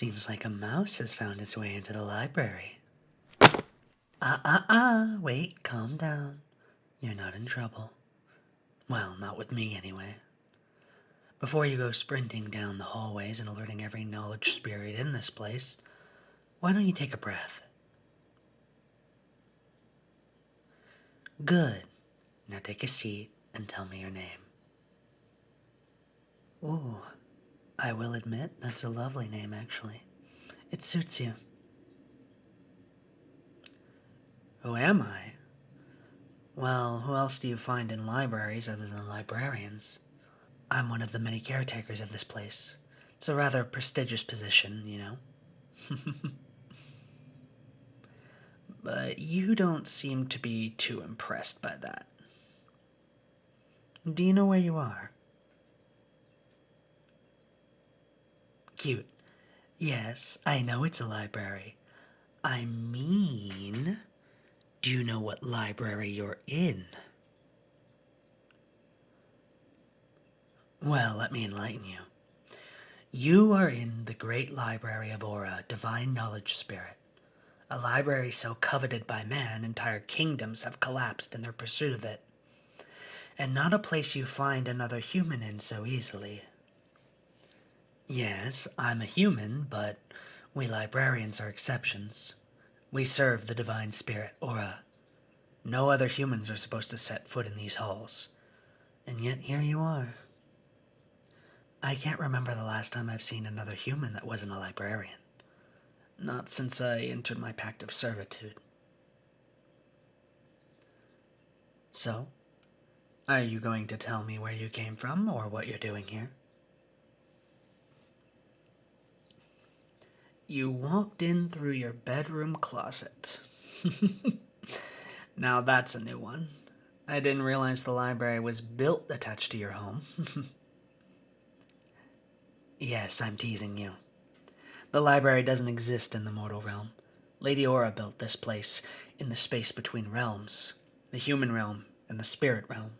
Seems like a mouse has found its way into the library. Wait, calm down. You're not in trouble. Well, not with me, anyway. Before you go sprinting down the hallways and alerting every knowledge spirit in this place, why don't you take a breath? Good. Now take a seat and tell me your name. Ooh, I will admit that's a lovely name, actually. It suits you. Who am I? Well, who else do you find in libraries other than librarians? I'm one of the many caretakers of this place. It's a rather prestigious position, you know. But you don't seem to be too impressed by that. Do you know where you are? Cute. Yes, I know it's a library. I mean, do you know what library you're in? Well, let me enlighten you. You are in the great library of Aura, Divine Knowledge Spirit. A library so coveted by man, entire kingdoms have collapsed in their pursuit of it. And not a place you find another human in so easily. Yes, I'm a human, but we librarians are exceptions. We serve the Divine Spirit, Aura. No other humans are supposed to set foot in these halls. And yet here you are. I can't remember the last time I've seen another human that wasn't a librarian. Not since I entered my pact of servitude. So, are you going to tell me where you came from or what you're doing here? You walked in through your bedroom closet. Now that's a new one. I didn't realize the library was built attached to your home. Yes, I'm teasing you. The library doesn't exist in the mortal realm. Lady Aura built this place in the space between realms, the human realm and the spirit realm.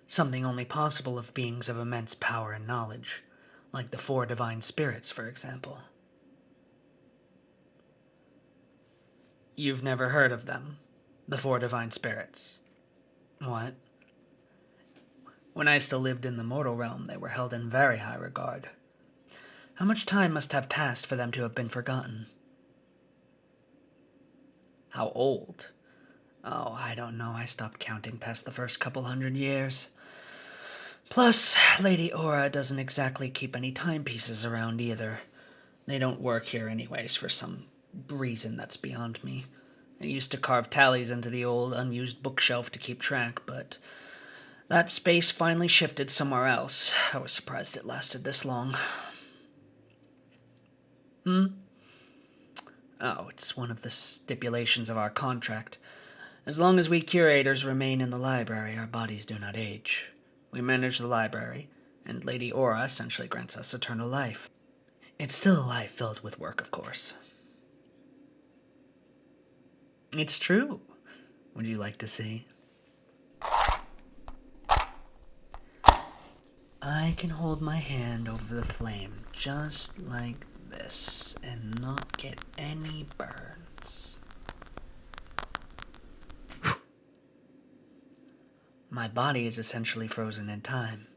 Something only possible of beings of immense power and knowledge, like the four divine spirits, for example. You've never heard of them, the four divine spirits. What? When I still lived in the mortal realm, they were held in very high regard. How much time must have passed for them to have been forgotten? How old? Oh, I don't know. I stopped counting past the first couple 100 years. Plus, Lady Aura doesn't exactly keep any timepieces around either. They don't work here anyways for some reason that's beyond me. I used to carve tallies into the old unused bookshelf to keep track, but that space finally shifted somewhere else. I was surprised it lasted this long. Oh, it's one of the stipulations of our contract. As long as we curators remain in the library, our bodies do not age. We manage the library, and Lady Aura essentially grants us eternal life. It's still a life filled with work, of course. It's true. Would you like to see? I can hold my hand over the flame just like this and not get any burns. My body is essentially frozen in time.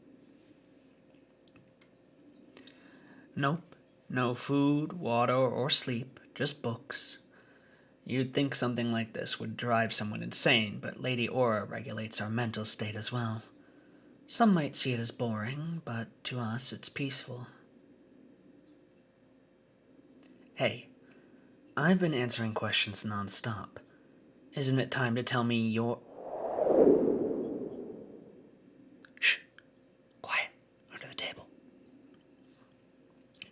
Nope, no food, water, or sleep, just books. You'd think something like this would drive someone insane, but Lady Aura regulates our mental state as well. Some might see it as boring, but to us it's peaceful. Hey, I've been answering questions non-stop. Isn't it time to tell me your... Shh. Quiet. Under the table.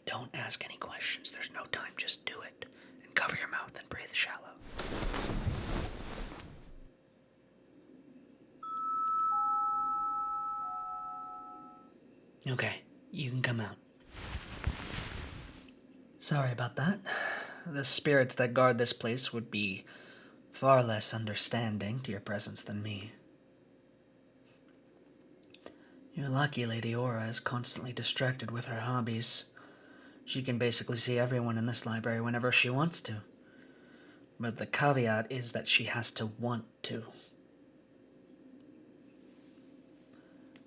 Don't ask any questions. There's no time. Just do it. And cover your mouth and breathe shallow. Okay, you can come out. Sorry about that. The spirits that guard this place would be far less understanding to your presence than me. You're lucky Lady Aura is constantly distracted with her hobbies. She can basically see everyone in this library whenever she wants to. But the caveat is that she has to want to.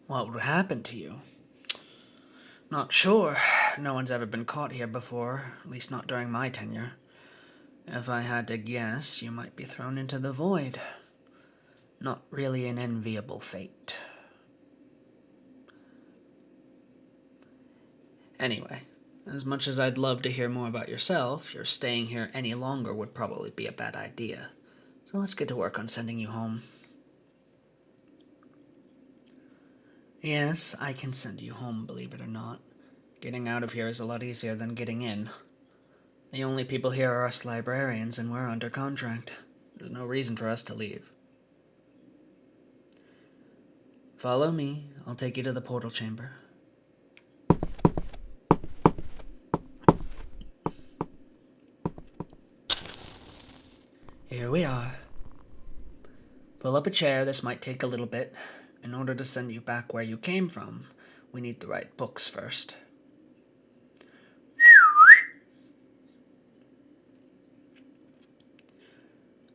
What would happen to you? Not sure. No one's ever been caught here before, at least not during my tenure. If I had to guess, you might be thrown into the void. Not really an enviable fate. Anyway, as much as I'd love to hear more about yourself, your staying here any longer would probably be a bad idea. So let's get to work on sending you home. Yes, I can send you home, believe it or not. Getting out of here is a lot easier than getting in. The only people here are us librarians, and we're under contract. There's no reason for us to leave. Follow me. I'll take you to the portal chamber. Here we are. Pull up a chair. This might take a little bit. In order to send you back where you came from, we need the right books first.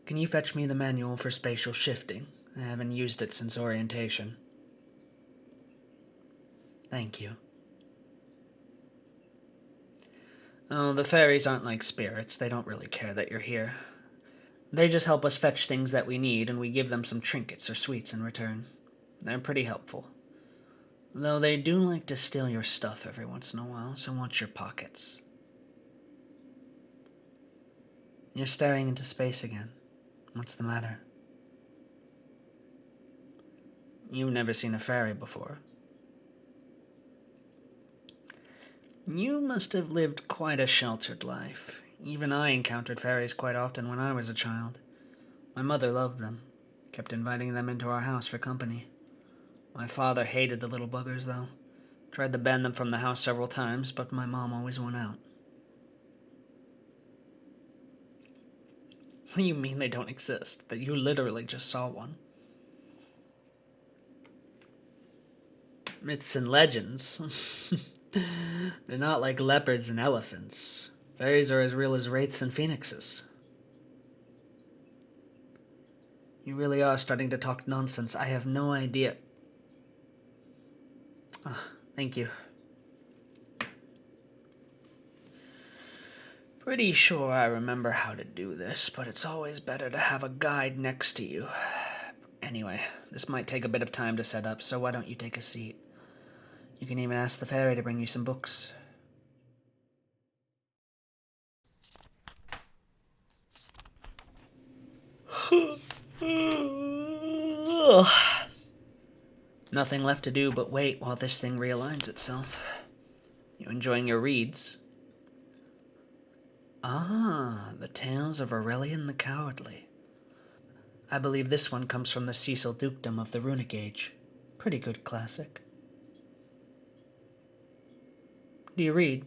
Can you fetch me the manual for spatial shifting? I haven't used it since orientation. Thank you. Oh, the fairies aren't like spirits. They don't really care that you're here. They just help us fetch things that we need, and we give them some trinkets or sweets in return. They're pretty helpful. Though they do like to steal your stuff every once in a while, so watch your pockets. You're staring into space again. What's the matter? You've never seen a fairy before. You must have lived quite a sheltered life. Even I encountered fairies quite often when I was a child. My mother loved them, kept inviting them into our house for company. My father hated the little buggers, though. Tried to ban them from the house several times, but my mom always won out. What do you mean they don't exist? That you literally just saw one? Myths and legends. They're not like leopards and elephants. Fairies are as real as wraiths and phoenixes. You really are starting to talk nonsense. I have no idea. Thank you. Pretty sure I remember how to do this, but it's always better to have a guide next to you. Anyway, this might take a bit of time to set up, so why don't you take a seat? You can even ask the fairy to bring you some books. Nothing left to do but wait while this thing realigns itself. You enjoying your reads? Ah, the Tales of Aurelian the Cowardly. I believe this one comes from the Cecil Dukedom of the Runic Age. Pretty good classic. Do you read?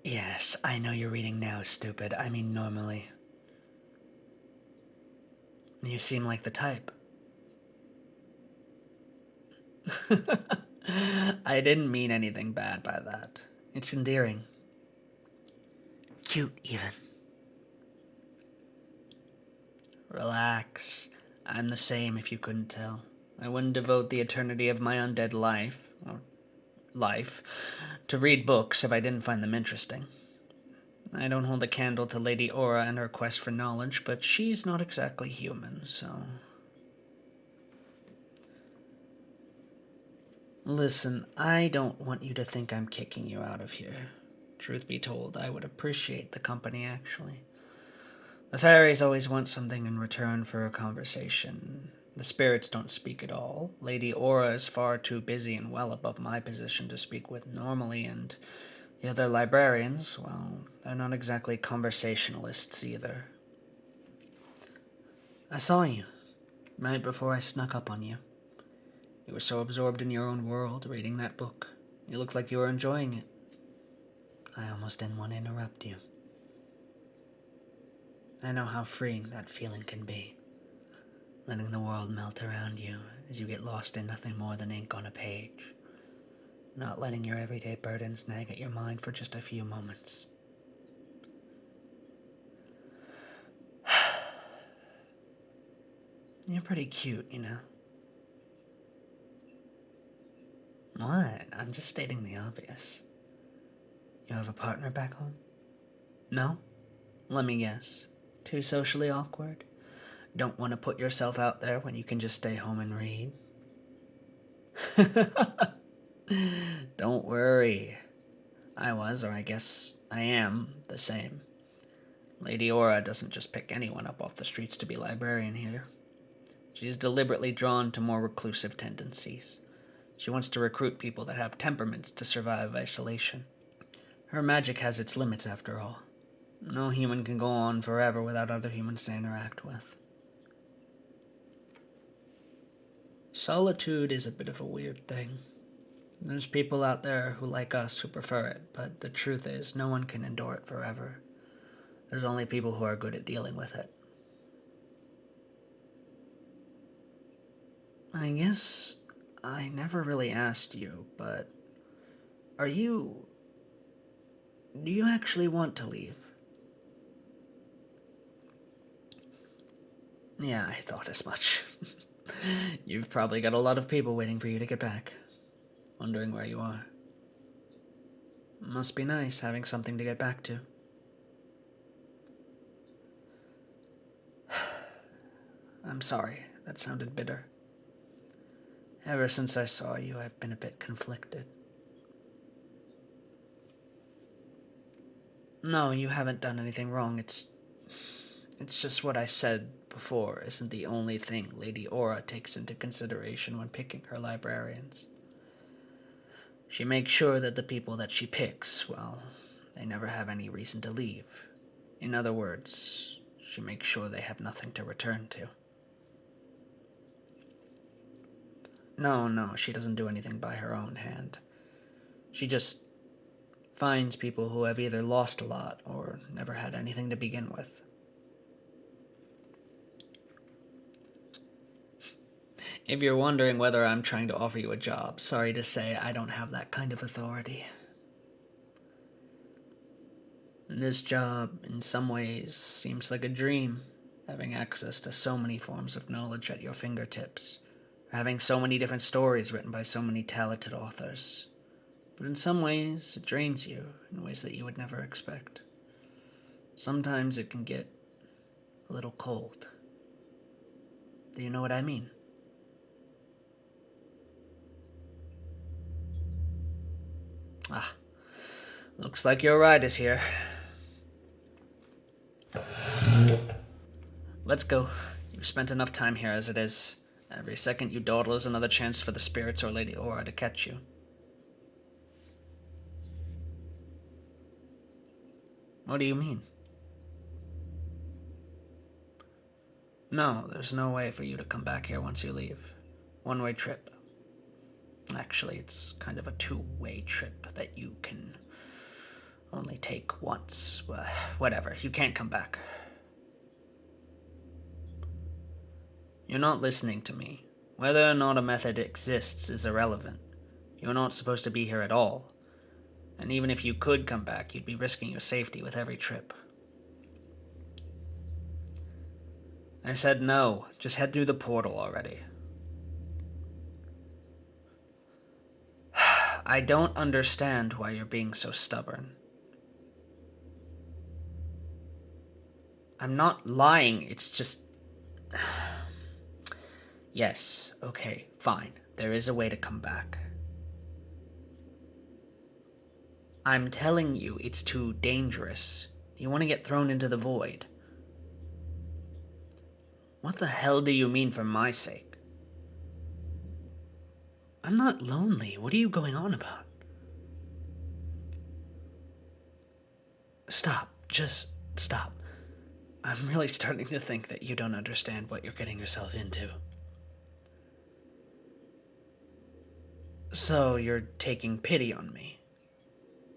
Yes, I know you're reading now, stupid. I mean normally. You seem like the type. I didn't mean anything bad by that. It's endearing. Cute, even. Relax. I'm the same if you couldn't tell. I wouldn't devote the eternity of my undead life, to read books if I didn't find them interesting. I don't hold a candle to Lady Aura and her quest for knowledge, but she's not exactly human, so... Listen, I don't want you to think I'm kicking you out of here. Truth be told, I would appreciate the company, actually. The fairies always want something in return for a conversation. The spirits don't speak at all. Lady Aura is far too busy and well above my position to speak with normally, and the other librarians, well, they're not exactly conversationalists either. I saw you, right before I snuck up on you. You were so absorbed in your own world, reading that book. You looked like you were enjoying it. I almost didn't want to interrupt you. I know how freeing that feeling can be. Letting the world melt around you as you get lost in nothing more than ink on a page. not letting your everyday burdens nag at your mind for just a few moments. You're pretty cute, you know. What? I'm just stating the obvious. You have a partner back home? No? Let me guess. Too socially awkward? Don't want to put yourself out there when you can just stay home and read? Don't worry. I was, or I guess I am, the same. Lady Aura doesn't just pick anyone up off the streets to be librarian here. She's deliberately drawn to more reclusive tendencies. She wants to recruit people that have temperaments to survive isolation. Her magic has its limits, after all. No human can go on forever without other humans to interact with. Solitude is a bit of a weird thing. There's people out there who like us who prefer it, but the truth is no one can endure it forever. There's only people who are good at dealing with it. I guess I never really asked you, but do you actually want to leave? Yeah, I thought as much. You've probably got a lot of people waiting for you to get back, wondering where you are. Must be nice having something to get back to. I'm sorry, that sounded bitter. Ever since I saw you, I've been a bit conflicted. No, you haven't done anything wrong. It's just what I said before isn't the only thing Lady Aura takes into consideration when picking her librarians. She makes sure that the people that she picks, well, they never have any reason to leave. In other words, she makes sure they have nothing to return to. No, she doesn't do anything by her own hand. She just finds people who have either lost a lot or never had anything to begin with. If you're wondering whether I'm trying to offer you a job, sorry to say I don't have that kind of authority. And this job, in some ways, seems like a dream, having access to so many forms of knowledge at your fingertips, having so many different stories written by so many talented authors. But in some ways, it drains you in ways that you would never expect. Sometimes it can get a little cold. Do you know what I mean? Looks like your ride is here. Let's go. You've spent enough time here as it is. Every second you dawdle is another chance for the spirits or Lady Aura to catch you. What do you mean? No, there's no way for you to come back here once you leave. One-way trip. Actually, it's kind of a two-way trip that you can only take once. Whatever, you can't come back. You're not listening to me. Whether or not a method exists is irrelevant. You're not supposed to be here at all. And even if you could come back, you'd be risking your safety with every trip. I said no. Just head through the portal already. I don't understand why you're being so stubborn. I'm not lying, it's just... Yes, okay, fine. There is a way to come back. I'm telling you, it's too dangerous. You want to get thrown into the void. What the hell do you mean for my sake? I'm not lonely. What are you going on about? Stop. Just stop. I'm really starting to think that you don't understand what you're getting yourself into. So you're taking pity on me.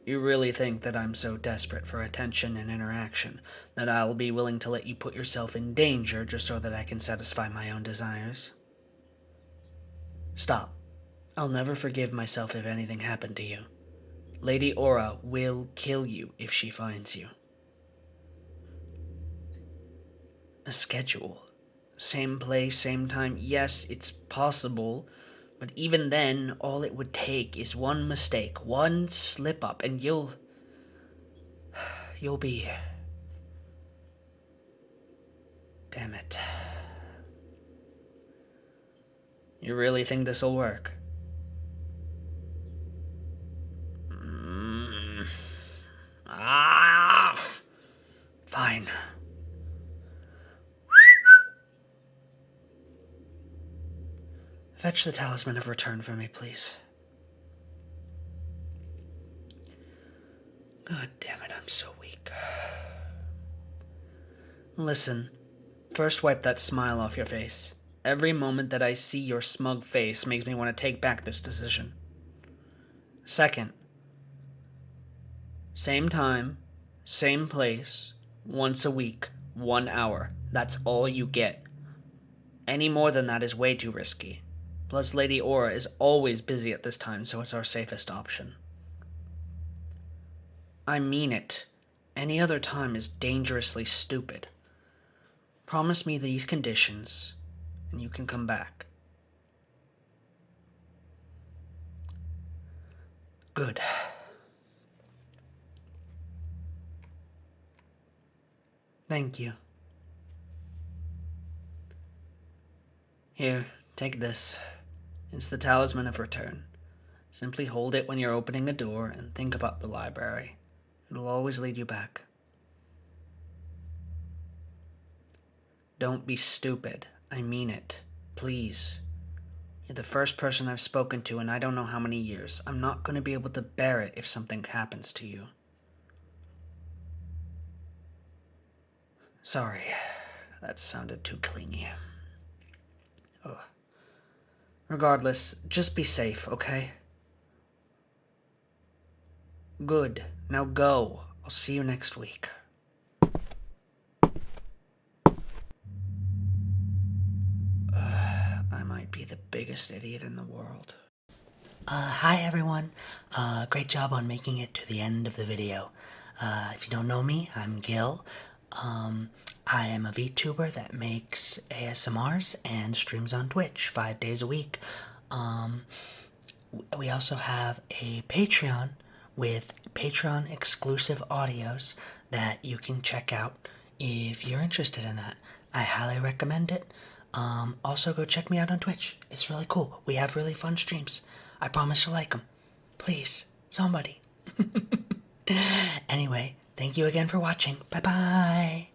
You really think that I'm so desperate for attention and interaction that I'll be willing to let you put yourself in danger just so that I can satisfy my own desires? Stop. I'll never forgive myself if anything happened to you. Lady Aura will kill you if she finds you. A schedule. Same place, same time. Yes, it's possible, but even then, all it would take is one mistake, one slip up, and you'll be... Damn it. You really think this'll work? Fine. Fetch the Talisman of Return for me, please. God damn it, I'm so weak. Listen, first wipe that smile off your face. Every moment that I see your smug face makes me want to take back this decision. Second, same time, same place, once a week, 1 hour. That's all you get. Any more than that is way too risky. Plus, Lady Aura is always busy at this time, so it's our safest option. I mean it. Any other time is dangerously stupid. Promise me these conditions, and you can come back. Good. Thank you. Here, take this. It's the Talisman of Return. Simply hold it when you're opening a door and think about the library. It'll always lead you back. Don't be stupid. I mean it. Please. You're the first person I've spoken to in I don't know how many years. I'm not going to be able to bear it if something happens to you. Sorry. That sounded too clingy. Ugh. Regardless, just be safe, okay? Good. Now go. I'll see you next week. I might be the biggest idiot in the world. Hi everyone. Great job on making it to the end of the video. If you don't know me, I'm Gil. I am a VTuber that makes ASMRs and streams on Twitch 5 days a week. We also have a Patreon with Patreon exclusive audios that you can check out if you're interested in that. I highly recommend it. Also go check me out on Twitch. It's really cool. We have really fun streams. I promise you'll like them. Please, somebody. Anyway, thank you again for watching. Bye-bye.